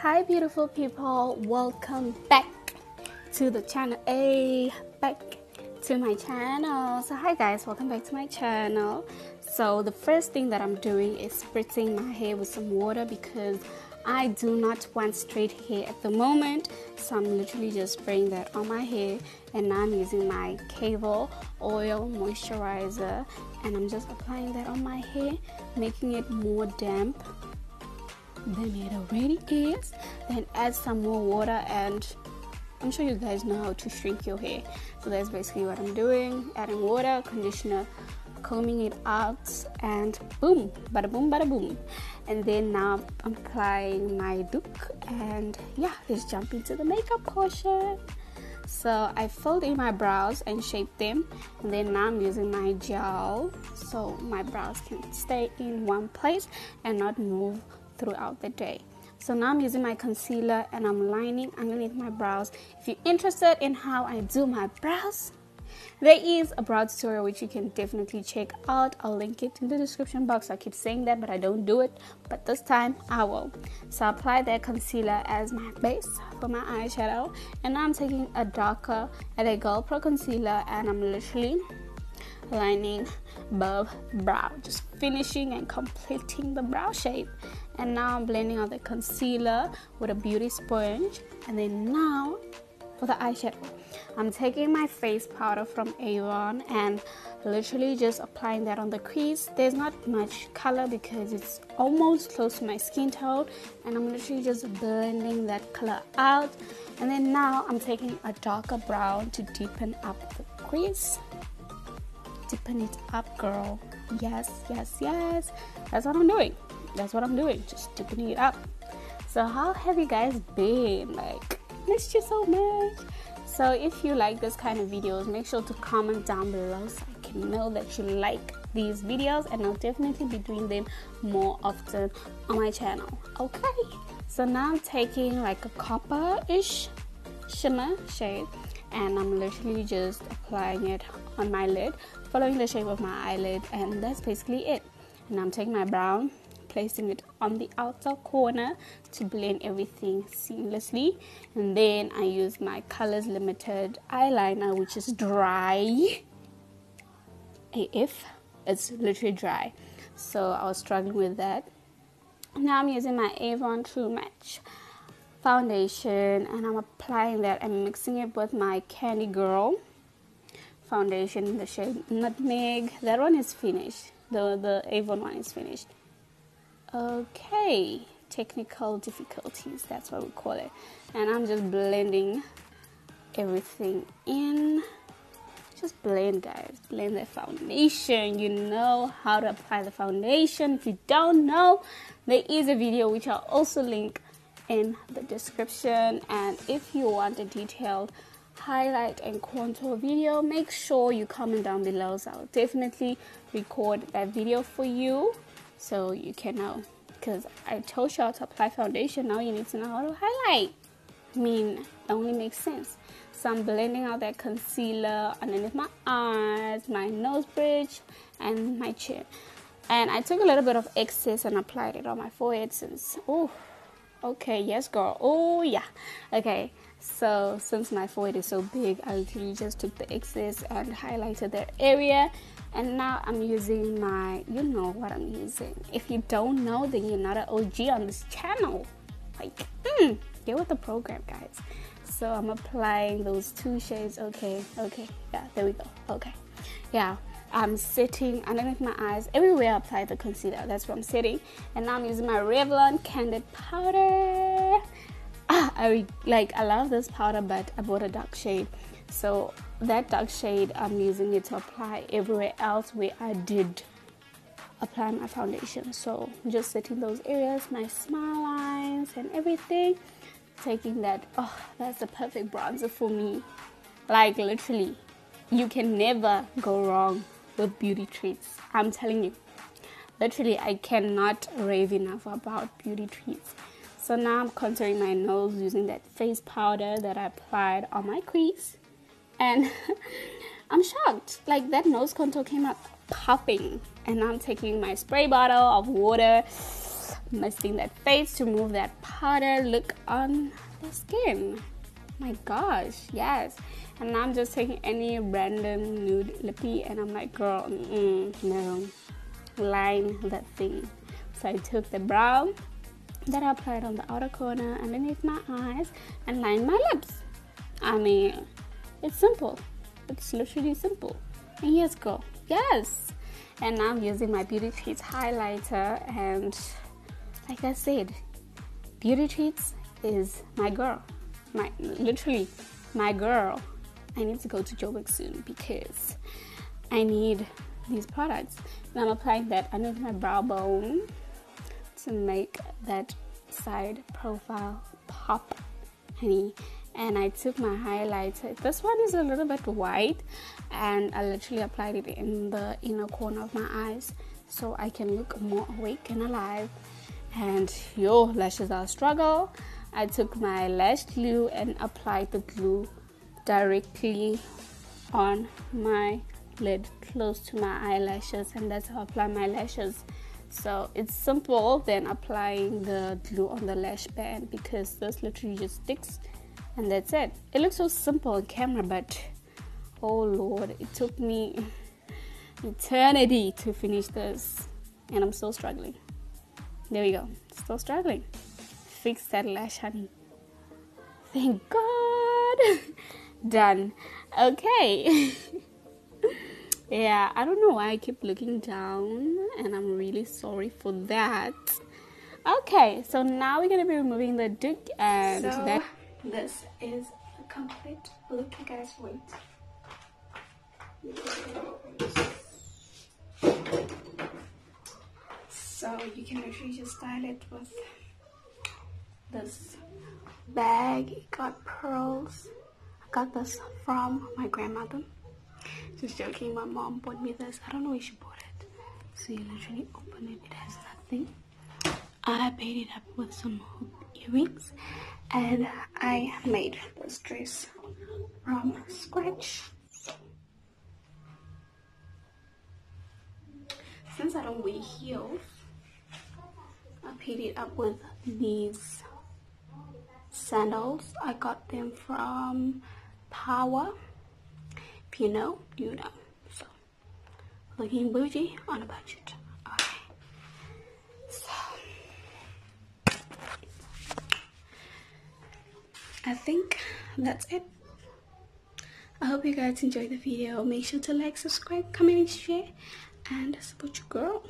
Hi beautiful people, welcome back to the channel. Back to my channel. So hi guys, welcome back to my channel. So the first thing that I'm doing is spritzing my hair with some water because I do not want straight hair at the moment. So I'm literally just spraying that on my hair, and now I'm using my Cable oil moisturizer and I'm just applying that on my hair, making it more damp than it already is. Then add some more water, and I'm sure you guys know how to shrink your hair. So that's basically what I'm doing, adding water, conditioner, combing it out, and boom, bada boom, bada boom. And then now I'm applying my look, and yeah, let's jump into the makeup portion. So I filled in my brows and shaped them, and then now I'm using my gel so my brows can stay in one place and not move throughout the day. So now I'm using my concealer and I'm lining underneath my brows. If you're interested in how I do my brows, there is a brow tutorial which you can definitely check out. I'll link it in the description box. I keep saying that, but I don't do it, but this time I will. So I apply that concealer as my base for my eyeshadow, and now I'm taking a darker Girl Pro concealer and I'm literally lining above brow, just finishing and completing the brow shape. And now I'm blending out the concealer with a beauty sponge, and then now for the eyeshadow I'm taking my face powder from Avon and literally just applying that on the crease. There's not much color because it's almost close to my skin tone, and I'm literally just blending that color out. And then now I'm taking a darker brown to deepen up the crease. Deepen it up, girl. Yes, yes, yes. That's what I'm doing. Just deepening it up. So how have you guys been? Like, missed you so much. So if you like this kind of videos, make sure to comment down below so I can know that you like these videos, and I'll definitely be doing them more often on my channel. Okay, so now I'm taking like a copper-ish shimmer shade, and I'm literally just applying it on my lid, following the shape of my eyelid, and that's basically it. And I'm taking my brown, placing it on the outer corner to blend everything seamlessly, and then I use my Colors Limited eyeliner, which is dry AF. It's literally dry, so I was struggling with that. Now I'm using my Avon True Match foundation, and I'm applying that and mixing it with my Candy Girl foundation in the shade Nutmeg. That one is finished. The Avon one is finished. Okay, technical difficulties, that's what we call it. And I'm just blending everything in. Just blend, guys. Blend the foundation. You know how to apply the foundation. If you don't know, there is a video which I'll also link in the description. And if you want a detailed highlight and contour video, make sure you comment down below, so I'll definitely record that video for you so you can know. Because I told you how to apply foundation, now you need to know how to highlight. I mean, it only makes sense. So I'm blending out that concealer underneath my eyes, my nose bridge, and my chin. And I took a little bit of excess and applied it on my forehead since, oh, okay, yes girl, oh yeah. Okay, so since my forehead is so big, I literally just took the excess and highlighted that area. And now I'm using my, you know what I'm using. If you don't know, then you're not an OG on this channel. Like, get with the program, guys. So I'm applying those two shades. Okay, yeah, there we go. Okay, yeah, I'm sitting underneath my eyes. Everywhere I apply the concealer, that's where I'm sitting. And now I'm using my Revlon Candid powder. I love this powder, but I bought a dark shade. So that dark shade, I'm using it to apply everywhere else where I did apply my foundation. So I'm just setting those areas, my smile lines and everything. Taking that, oh, that's the perfect bronzer for me. Like, literally, you can never go wrong with beauty treats. I'm telling you. Literally, I cannot rave enough about beauty treats. So now I'm contouring my nose using that face powder that I applied on my crease. And I'm shocked. Like, that nose contour came out popping. And now I'm taking my spray bottle of water misting that face to move that powder look on the skin. My gosh, yes. And now I'm just taking any random nude lippy and I'm like, girl, no, line that thing. So I took the brown that I applied on the outer corner underneath my eyes and lined my lips. I mean, it's simple. It's literally simple. And yes, girl, yes. And now I'm using my Beauty Treats highlighter, and like I said, Beauty Treats is my girl. Literally my girl. I need to go to Joburg soon because I need these products. And I'm applying that under my brow bone to make that side profile pop, honey. And I took my highlighter. This one is a little bit white, and I literally applied it in the inner corner of my eyes so I can look more awake and alive. And yo, lashes are a struggle. I took my lash glue and applied the glue directly on my lid close to my eyelashes, and that's how I apply my lashes. So it's simple than applying the glue on the lash band, because this literally just sticks and that's it. It looks so simple on camera, but oh lord, it took me eternity to finish this, and I'm still struggling. There we go, still struggling. Fix that lash, honey. Thank God. Done. Okay. Yeah, I don't know why I keep looking down, and I'm really sorry for that. Okay, so now we're gonna be removing the duke, and so this is a complete look, you guys. Wait. So you can actually just style it with this bag. It got pearls. I got this from my grandmother. Just joking, my mom bought me this. I don't know where she bought it. So you literally open it, it has nothing. I paid it up with some earrings, and I made this dress from scratch. Since I don't wear heels, I paid it up with these sandals. I got them from Power. If you know, you know. So, looking bougie on a budget. Okay. So, I think that's it. I hope you guys enjoyed the video. Make sure to like, subscribe, comment, and share, and support your girl.